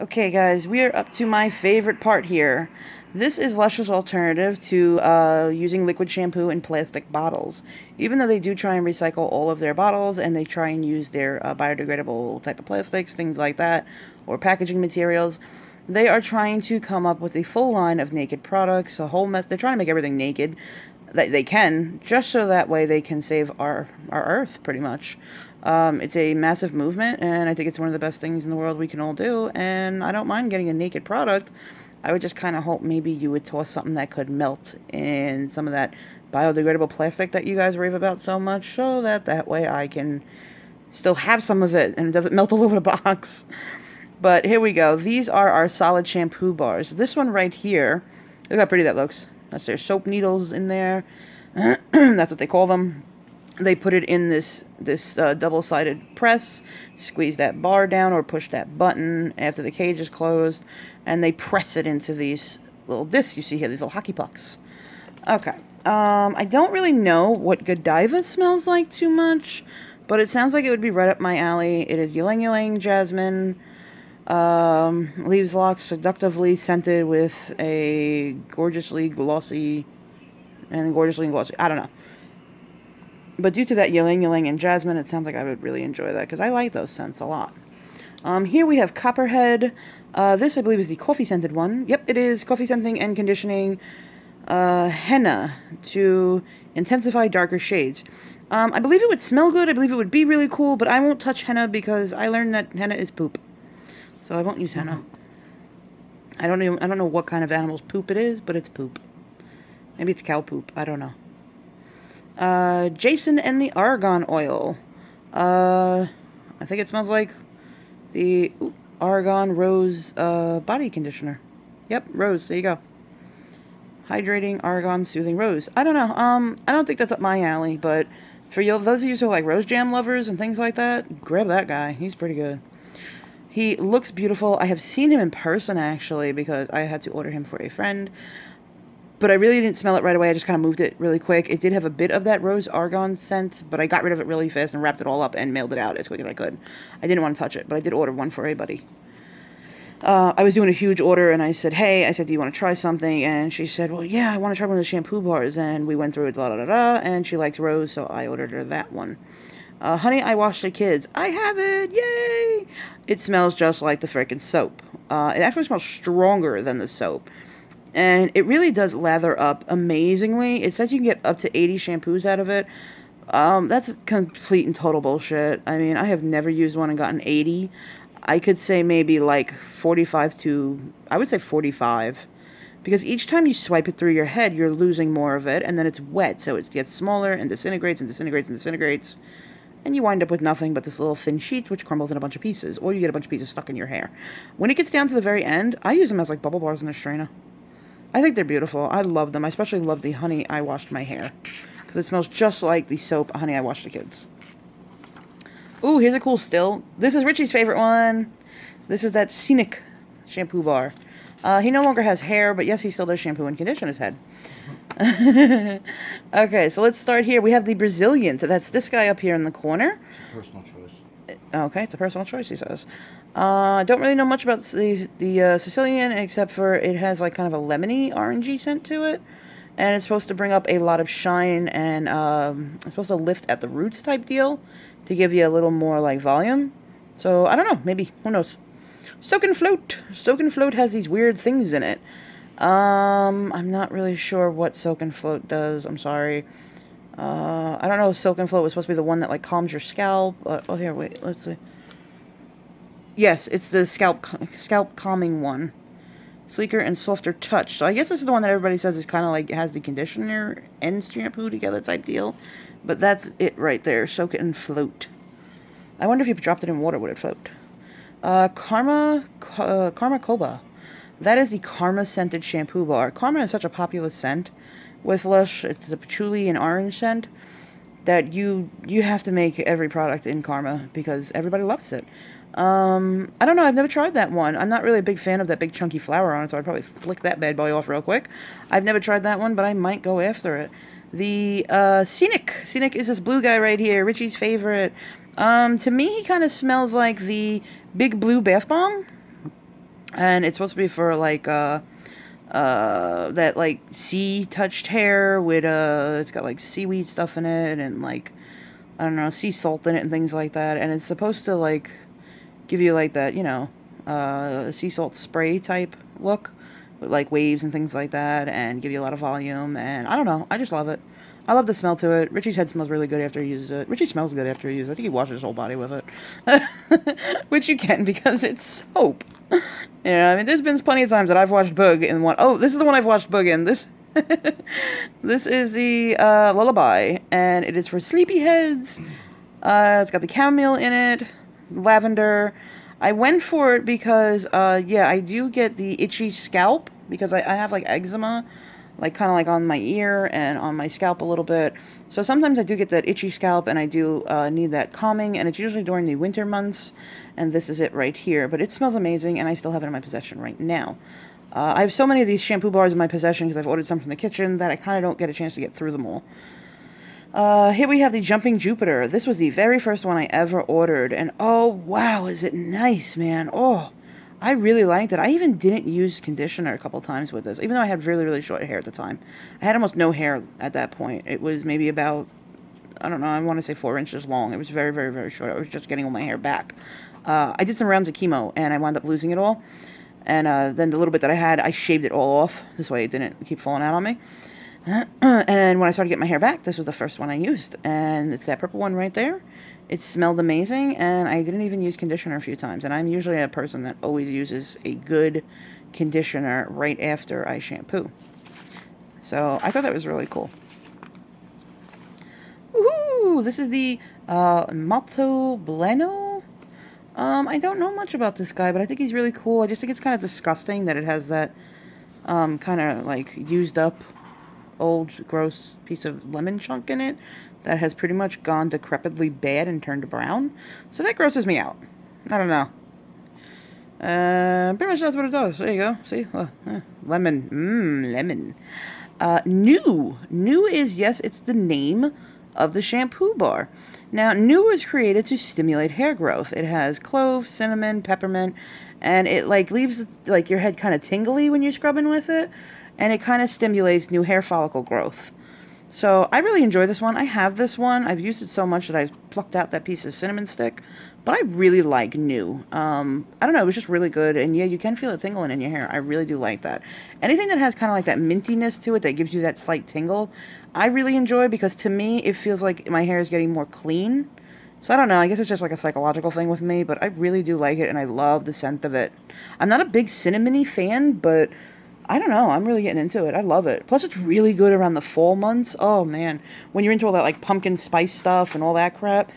Okay, guys, we are up to my favorite part here. This is Lush's alternative to using liquid shampoo in plastic bottles. Even though they do try and recycle all of their bottles and they try and use their biodegradable type of plastics, things like that, or packaging materials, they are trying to come up with a full line of naked products, a whole mess. They're trying to make everything naked that they can, just so that way they can save our Earth, pretty much. It's a massive movement, and I think it's one of the best things in the world we can all do, and I don't mind getting a naked product. I would just kind of hope maybe you would toss something that could melt in some of that biodegradable plastic that you guys rave about so much, so that way I can still have some of it, and it doesn't melt all over the box. But here we go. These are our solid shampoo bars. This one right here, look how pretty that looks. That's their soap needles in there. That's what they call them. They put it in this double-sided press, squeeze that bar down or push that button after the cage is closed, and they press it into these little discs you see here, these little hockey pucks. Okay. I don't really know what Godiva smells like too much, but it sounds like it would be right up my alley. It is ylang ylang jasmine, leaves locks seductively scented with a gorgeously glossy, I don't know. But due to that ylang ylang and jasmine, it sounds like I would really enjoy that, because I like those scents a lot. Here we have Copperhead. This, I believe, is the coffee-scented one. Yep, it is. Coffee scenting and conditioning. Henna to intensify darker shades. I believe it would smell good. I believe it would be really cool, but I won't touch henna because I learned that henna is poop. So I won't use henna. I don't know what kind of animal's poop it is, but it's poop. Maybe it's cow poop. I don't know. Jason and the argan oil. I think it smells like the argan rose body conditioner. Yep, rose. There you go. Hydrating argan soothing rose. I don't know. I don't think that's up my alley, but for you, those of you who are like rose jam lovers and things like that, grab that guy. He's pretty good. He looks beautiful. I have seen him in person, actually, because I had to order him for a friend. But I really didn't smell it right away. I just kind of moved it really quick. It did have a bit of that rose argan scent, but I got rid of it really fast and wrapped it all up and mailed it out as quick as I could. I didn't want to touch it, but I did order one for a buddy. I was doing a huge order, and I said, hey, do you want to try something? And she said, well, yeah, I want to try one of the shampoo bars. And we went through it, and she likes rose, so I ordered her that one. Honey, I Washed the Kids. I have it! Yay! It smells just like the frickin' soap. It actually smells stronger than the soap. And it really does lather up amazingly. It says you can get up to 80 shampoos out of it. That's complete and total bullshit. I mean, I have never used one and gotten 80. I could say maybe like 45 to, I would say 45. Because each time you swipe it through your head, you're losing more of it, and then it's wet, so it gets smaller and disintegrates and disintegrates and disintegrates. And you wind up with nothing but this little thin sheet, which crumbles in a bunch of pieces, or you get a bunch of pieces stuck in your hair. When it gets down to the very end, I use them as like bubble bars in a strainer. I think they're beautiful. I love them. I especially love the Honey, I Washed My Hair, because it smells just like the soap Honey, I Washed the Kids. Ooh, here's a cool still. This is Richie's favorite one. This is that Scenic shampoo bar. He no longer has hair, but yes, he still does shampoo and condition his head. Okay, so let's start here. We have the Brazilian. So that's this guy up here in the corner. Personal choice. Okay, it's a personal choice, he says. Don't really know much about the Sicilian, except for it has like kind of a lemony, orangey scent to it. And it's supposed to bring up a lot of shine, and it's supposed to lift at the roots type deal to give you a little more like volume. So, I don't know, maybe, who knows. Soak and Float. Soak and Float has these weird things in it. I'm not really sure what Soak and Float does, I'm sorry. I don't know if Soak and Float was supposed to be the one that like calms your scalp. Oh, here, wait, let's see. Yes, it's the scalp calming one. Sleeker and softer touch. So I guess this is the one that everybody says is kind of like has the conditioner and shampoo together type deal. But that's it right there. Soak it and Float. I wonder if you dropped it in water, would it float? Karma Koba. That is the Karma scented shampoo bar. Karma is such a popular scent with Lush. It's the patchouli and orange scent that you have to make every product in Karma because everybody loves it. I don't know. I've never tried that one. I'm not really a big fan of that big chunky flower on it, so I'd probably flick that bad boy off real quick. I've never tried that one, but I might go after it. The Scenic. Scenic is this blue guy right here, Richie's favorite. To me, he kind of smells like the Big Blue Bath Bomb. And it's supposed to be for like that like sea touched hair with it's got like seaweed stuff in it and like I don't know, sea salt in it and things like that. And it's supposed to like give you like that, you know, sea salt spray type look with like waves and things like that, and give you a lot of volume. And I don't know, I just love it. I love the smell to it. Richie's head smells really good after he uses it. Richie smells good after he uses it. I think he washes his whole body with it. Which you can because it's soap. Yeah, I mean, there's been plenty of times that I've watched Boog in one. Oh, this is the one I've watched Boog in. This is the Lullaby, and it is for sleepy heads. It's got the chamomile in it, lavender. I went for it because, yeah, I do get the itchy scalp because I have like eczema, like kind of like on my ear and on my scalp a little bit. So sometimes I do get that itchy scalp and I do need that calming, and it's usually during the winter months, and this is it right here. But it smells amazing, and I still have it in my possession right now. I have so many of these shampoo bars in my possession because I've ordered some from the kitchen that I kind of don't get a chance to get through them all. Here we have the Jumping Jupiter. This was the very first one I ever ordered, and oh wow, is it nice, man. Oh, I really liked it. I even didn't use conditioner a couple times with this, even though I had really, really short hair at the time. I had almost no hair at that point. It was maybe about, I don't know, I want to say 4 inches long. It was very, very, very short. I was just getting all my hair back. I did some rounds of chemo, and I wound up losing it all. And then the little bit that I had, I shaved it all off. This way it didn't keep falling out on me. And when I started getting my hair back, this was the first one I used. And it's that purple one right there. It smelled amazing, and I didn't even use conditioner a few times. And I'm usually a person that always uses a good conditioner right after I shampoo. So I thought that was really cool. Woohoo! This is the Malto Bleno. I don't know much about this guy, but I think he's really cool. I just think it's kind of disgusting that it has that kind of like used up old gross piece of lemon chunk in it that has pretty much gone decrepitly bad and turned brown. So that grosses me out. I don't know. Pretty much that's what it does. There you go. See? Lemon. Lemon. New. New is, yes, it's the name of the shampoo bar. Now, New was created to stimulate hair growth. It has clove, cinnamon, peppermint, and it like leaves like your head kind of tingly when you're scrubbing with it, and it kind of stimulates new hair follicle growth. So I really enjoy this one. I have this one. I've used it so much that I plucked out that piece of cinnamon stick, but I really like New. I don't know, it was just really good, and yeah, you can feel it tingling in your hair. I really do like that. Anything that has kind of like that mintiness to it that gives you that slight tingle, I really enjoy, because to me, it feels like my hair is getting more clean. So I don't know, I guess it's just like a psychological thing with me, but I really do like it, and I love the scent of it. I'm not a big cinnamony fan, but I don't know, I'm really getting into it. I love it. Plus, it's really good around the fall months. Oh, man. When you're into all that, like, pumpkin spice stuff and all that crap,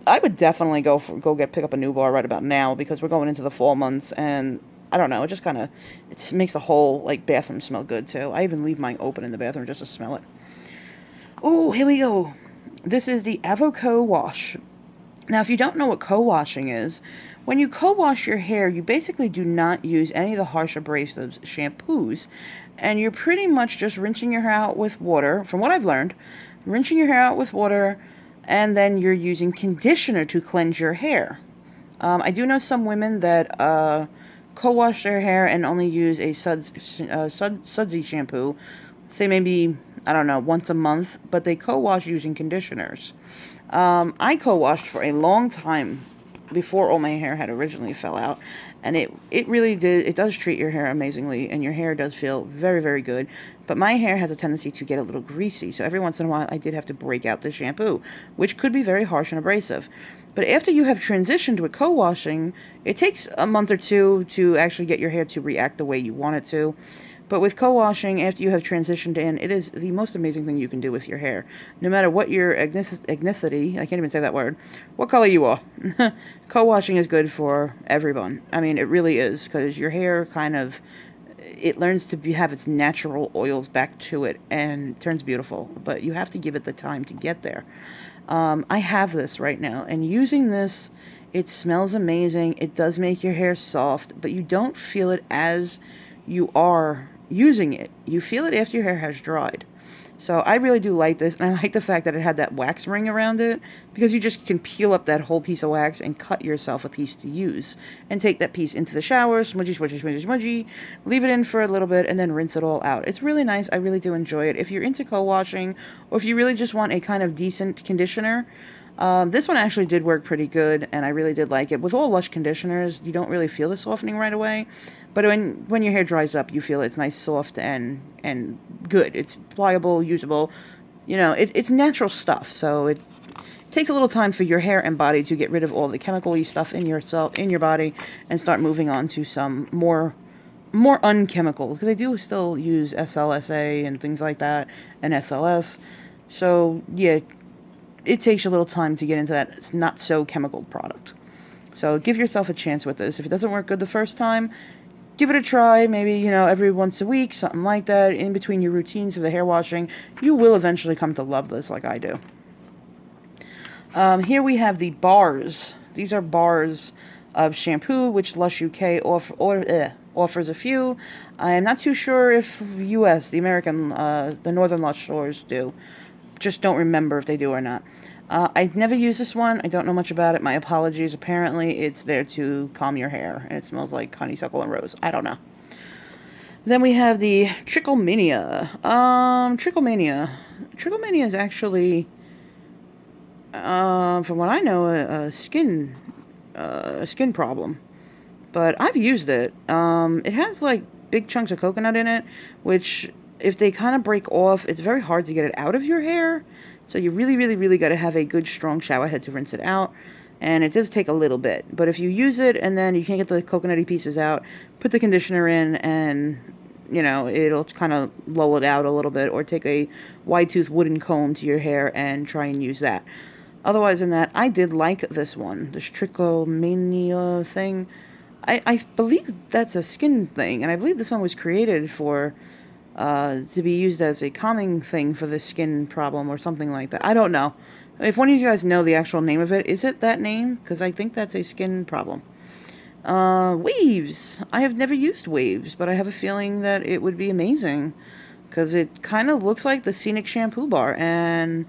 I would definitely pick up a New bar right about now, because we're going into the fall months, and I don't know, it just kind of, it makes the whole, like, bathroom smell good, too. I even leave mine open in the bathroom just to smell it. Oh, here we go. This is the Avoco Wash. Now, if you don't know what co-washing is, when you co-wash your hair, you basically do not use any of the harsh abrasives, shampoos, and you're pretty much just rinsing your hair out with water, from what I've learned, rinsing your hair out with water, and then you're using conditioner to cleanse your hair. I do know some women that co-wash their hair and only use a sudsy shampoo, say maybe, I don't know, once a month, but they co-wash using conditioners. I co-washed for a long time before all my hair had originally fell out, and it really does treat your hair amazingly, and your hair does feel very, very good. But my hair has a tendency to get a little greasy, so every once in a while I did have to break out the shampoo, which could be very harsh and abrasive. But after you have transitioned with co-washing, it takes a month or two to actually get your hair to react the way you want it to. But with co-washing, after you have transitioned in, it is the most amazing thing you can do with your hair. No matter what your ethnicity, I can't even say that word, what color you are, co-washing is good for everyone. I mean, it really is, because your hair kind of, it learns to have its natural oils back to it, and turns beautiful. But you have to give it the time to get there. I have this right now, and using this, it smells amazing. It does make your hair soft, but you don't feel it as you are using it. You feel it after your hair has dried. So I really do like this, and I like the fact that it had that wax ring around it, because you just can peel up that whole piece of wax and cut yourself a piece to use, and take that piece into the shower, smudgy, smudgy, smudgy, smudgy, leave it in for a little bit, and then rinse it all out. It's really nice. I really do enjoy it. If you're into co-washing, or if you really just want a kind of decent conditioner, this one actually did work pretty good, and I really did like it. With all Lush conditioners, you don't really feel the softening right away, but when your hair dries up, you feel it's nice, soft, and good. It's pliable, usable. You know, it's natural stuff, so it takes a little time for your hair and body to get rid of all the chemical-y stuff in your body, and start moving on to some more unchemical, because they do still use SLSA and things like that, and SLS. So yeah, it takes you a little time to get into that it's not so chemical product. So give yourself a chance with this. If it doesn't work good the first time, give it a try. Maybe, you know, every once a week, something like that, in between your routines of the hair washing. You will eventually come to love this like I do. Here we have the bars. These are bars of shampoo, which Lush UK offers a few. I am not too sure if US, the American, the Northern Lush stores do. Just don't remember if they do or not. I've never used this one. I don't know much about it. My apologies. Apparently, it's there to calm your hair, and it smells like honeysuckle and rose. I don't know. Then we have the Trichomania. Trichomania is actually, from what I know, a skin problem. But I've used it. It has like big chunks of coconut in it, which, if they kind of break off, it's very hard to get it out of your hair. So you really, really, really got to have a good, strong shower head to rinse it out. And it does take a little bit. But if you use it and then you can't get the coconutty pieces out, put the conditioner in and, you know, it'll kind of lull it out a little bit. Or take a wide-tooth wooden comb to your hair and try and use that. Otherwise than that, I did like this one. This Trichomania thing. I believe that's a skin thing. And I believe this one was created for to be used as a calming thing for the skin problem or something like that. I don't know. If one of you guys know the actual name of it, is it that name? Because I think that's a skin problem. Waves. I have never used Waves, but I have a feeling that it would be amazing. Because it kind of looks like the Scenic Shampoo Bar. And,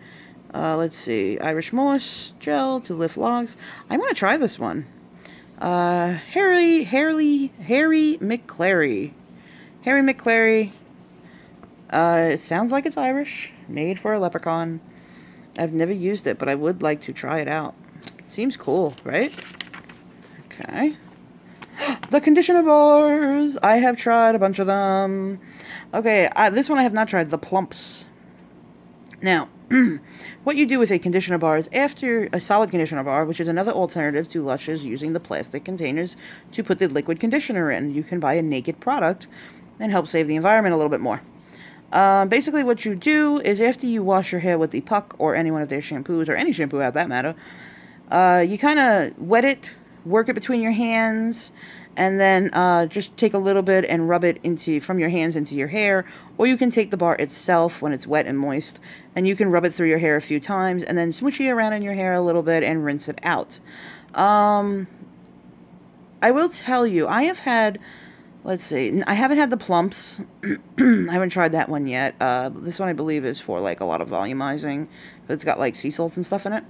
let's see. Irish Moss Gel to lift locks. I want to try this one. Harry McClary. Harry McClary. It sounds like it's Irish, made for a leprechaun. I've never used it, but I would like to try it out. Seems cool, right? Okay. The conditioner bars! I have tried a bunch of them. Okay, this one I have not tried, the plumps. Now, what you do with a conditioner bar is, after a solid conditioner bar, which is another alternative to Lush's using the plastic containers to put the liquid conditioner in, you can buy a naked product and help save the environment a little bit more. Basically what you do is, after you wash your hair with the puck or any one of their shampoos, or any shampoo out that matter, you kind of wet it, work it between your hands, and then just take a little bit and rub it from your hands into your hair. Or you can take the bar itself when it's wet and moist, and you can rub it through your hair a few times, and then smoosh it around in your hair a little bit and rinse it out. I will tell you, I have had... Let's see. I haven't had the plumps. I haven't tried that one yet. This one I believe is for like a lot of volumizing. It's got like sea salts and stuff in it.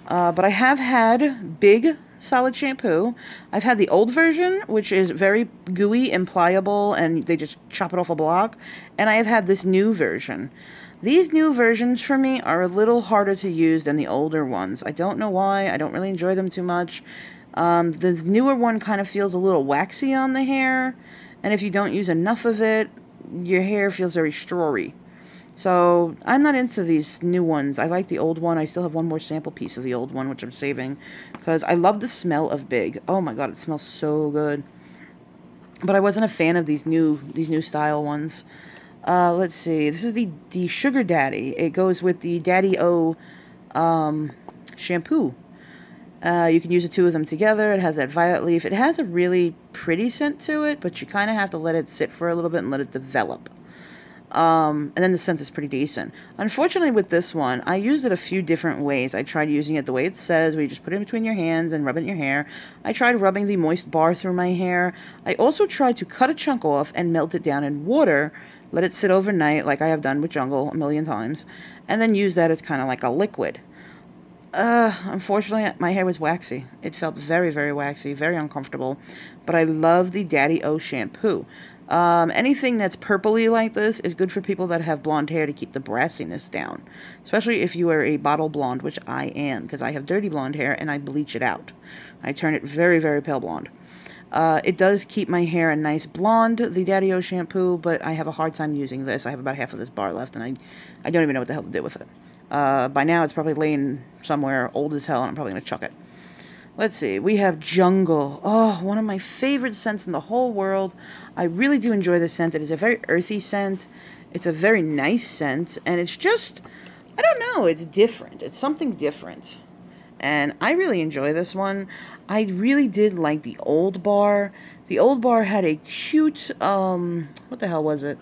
But I have had big solid shampoo. I've had the old version, which is very gooey and pliable, and they just chop it off a block. And I have had this new version. These new versions for me are a little harder to use than the older ones. I don't know why. I don't really enjoy them too much. The newer one kind of feels a little waxy on the hair, and if you don't use enough of it, your hair feels very strawy. So I'm not into these new ones. I like the old one. I still have one more sample piece of the old one, which I'm saving, because I love the smell of Big. Oh my god, it smells so good. But I wasn't a fan of these new style ones. Let's see. This is the Sugar Daddy. It goes with the Daddy O shampoo. You can use the two of them together. It has that violet leaf. It has a really pretty scent to it, but you kind of have to let it sit for a little bit and let it develop. And then the scent is pretty decent. Unfortunately, with this one, I used it a few different ways. I tried using it the way it says, where you just put it in between your hands and rub it in your hair. I tried rubbing the moist bar through my hair. I also tried to cut a chunk off and melt it down in water let it sit overnight like I have done with Jungle a million times, and then use that as kind of like a liquid. Unfortunately, my hair was waxy. It felt very, very waxy, very uncomfortable. But I love the Daddy O shampoo. Anything that's purpley like this is good for people that have blonde hair to keep the brassiness down. Especially if you are a bottle blonde, which I am, because I have dirty blonde hair and I bleach it out. I turn it very, very pale blonde. It does keep my hair a nice blonde, the Daddy O shampoo, but I have a hard time using this. I have about half of this bar left, and I don't even know what the hell to do with it. By now, it's probably laying somewhere old as hell, and I'm probably going to chuck it. Let's see. We have Jungle. Oh, one of my favorite scents in the whole world. I really do enjoy this scent. It is a very earthy scent. It's a very nice scent, and it's just, I don't know, it's different. It's something different. And I really enjoy this one. I really did like the old bar. The old bar had a cute, what the hell was it?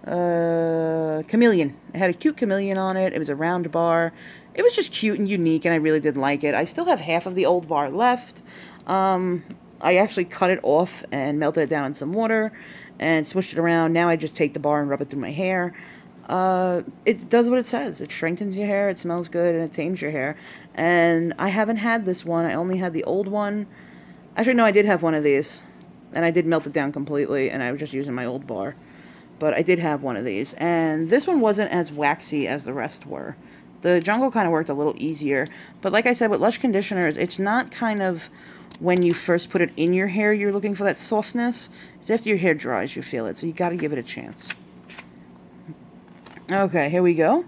Chameleon. It had a cute chameleon on it. It was a round bar. It was just cute and unique, and I really did like it. I still have half of the old bar left. I actually cut it off and melted it down in some water and swished it around. Now I just take the bar and rub it through my hair. It does what it says. It strengthens your hair, it smells good, and it tames your hair. And I haven't had this one. I only had the old one. Actually, no, I did have one of these. And I did melt it down completely, and I was just using my old bar. But I did have one of these. And this one wasn't as waxy as the rest were. The Jungle kind of worked a little easier. But like I said, with Lush conditioners, it's not kind of when you first put it in your hair you're looking for that softness. It's after your hair dries you feel it. So you got to give it a chance. Okay, here we go.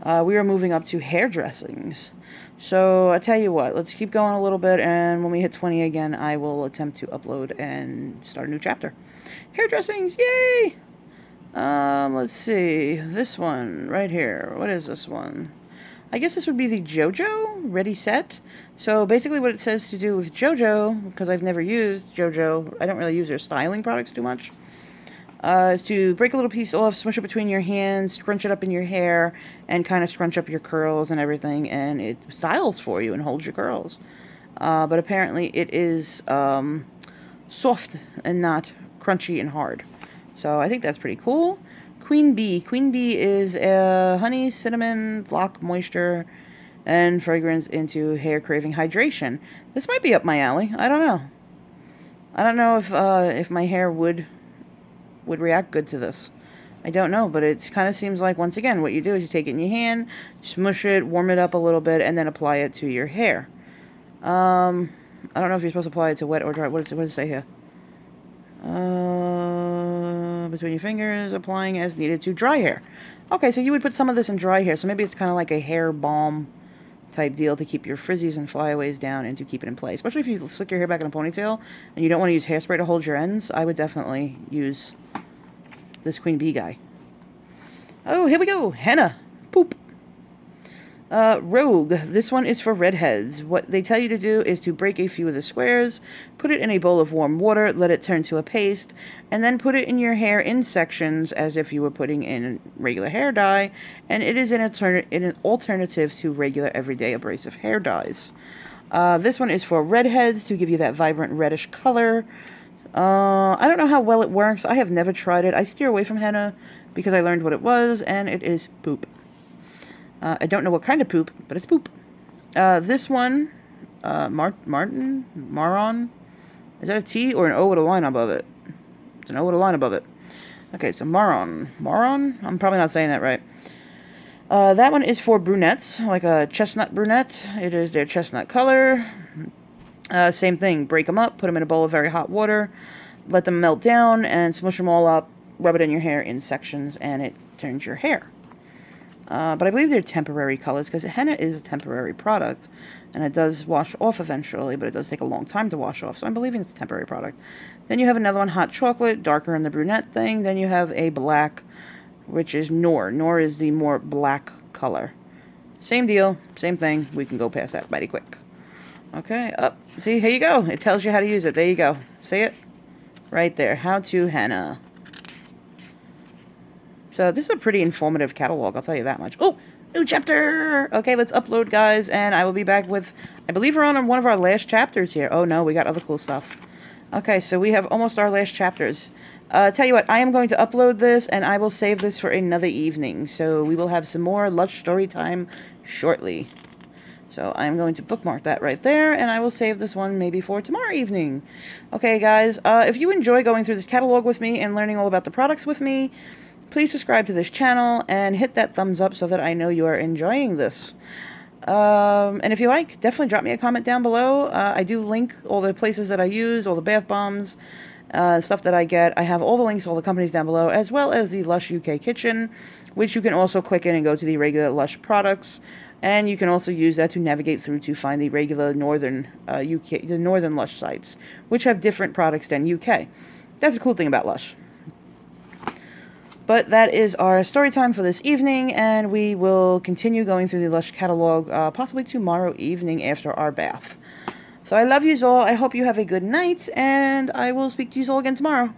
We are moving up to hairdressings. So I tell you what, let's keep going a little bit, and when we hit 20 again, I will attempt to upload and start a new chapter. Hairdressings, yay! Let's see, this one right here. What is this one? I guess this would be the JoJo Ready Set. So basically what it says to do with JoJo, because I've never used JoJo, I don't really use their styling products too much, is to break a little piece off, smush it between your hands, scrunch it up in your hair, and kind of scrunch up your curls and everything, and it styles for you and holds your curls. But apparently it is soft and not crunchy and hard. So I think that's pretty cool. Queen Bee. Queen Bee is honey, cinnamon, lock moisture, and fragrance into hair-craving hydration. This might be up my alley. I don't know. I don't know if my hair would react good to this. I don't know, but it kind of seems like, once again, what you do is you take it in your hand, smush it, warm it up a little bit, and then apply it to your hair. I don't know if you're supposed to apply it to wet or dry. What does it say here? Between your fingers, applying as needed to dry hair. Okay, so you would put some of this in dry hair, so maybe it's kind of like a hair balm type deal to keep your frizzies and flyaways down and to keep it in place. Especially if you slick your hair back in a ponytail and you don't want to use hairspray to hold your ends, I would definitely use this Queen Bee guy. Oh, here we go. Henna. Poop. Rogue. This one is for redheads. What they tell you to do is to break a few of the squares, put it in a bowl of warm water, let it turn to a paste, and then put it in your hair in sections as if you were putting in regular hair dye, and it is an alternative to regular everyday abrasive hair dyes. This one is for redheads to give you that vibrant reddish color. I don't know how well it works. I have never tried it. I steer away from henna because I learned what it was, and it is poop. I don't know what kind of poop, but it's poop. This one, Maron, is that a T or an O with a line above it? It's an O with a line above it. Okay, so Maron. I'm probably not saying that right. That one is for brunettes, like a chestnut brunette. It is their chestnut color. Same thing, break them up, put them in a bowl of very hot water, let them melt down, and smush them all up, rub it in your hair in sections, and it turns your hair. But I believe they're temporary colors, because henna is a temporary product, and it does wash off eventually, but it does take a long time to wash off, so I'm believing it's a temporary product. Then you have another one, hot chocolate, darker in the brunette thing. Then you have a black, which is Noor. Noor is the more black color. Same deal, same thing. We can go past that mighty quick. Okay, up. See, here you go. It tells you how to use it. There you go. See it? Right there. How to henna. So this is a pretty informative catalog, I'll tell you that much. Oh, new chapter! Okay, let's upload, guys, and I will be back with, I believe we're on one of our last chapters here. Oh no, we got other cool stuff. Okay, so we have almost our last chapters. Tell you what, I am going to upload this, and I will save this for another evening. So we will have some more Lush story time shortly. So I'm going to bookmark that right there, and I will save this one maybe for tomorrow evening. Okay, guys, if you enjoy going through this catalog with me and learning all about the products with me, please subscribe to this channel and hit that thumbs up so that I know you are enjoying this. And if you like, definitely drop me a comment down below. I do link all the places that I use, all the bath bombs, stuff that I get. I have all the links to all the companies down below, as well as the Lush UK Kitchen, which you can also click in and go to the regular Lush products. And you can also use that to navigate through to find the regular northern the northern Lush sites, which have different products than UK. That's a cool thing about Lush. But that is our story time for this evening, and we will continue going through the Lush catalog possibly tomorrow evening after our bath. So I love you all. I hope you have a good night, and I will speak to you all again tomorrow.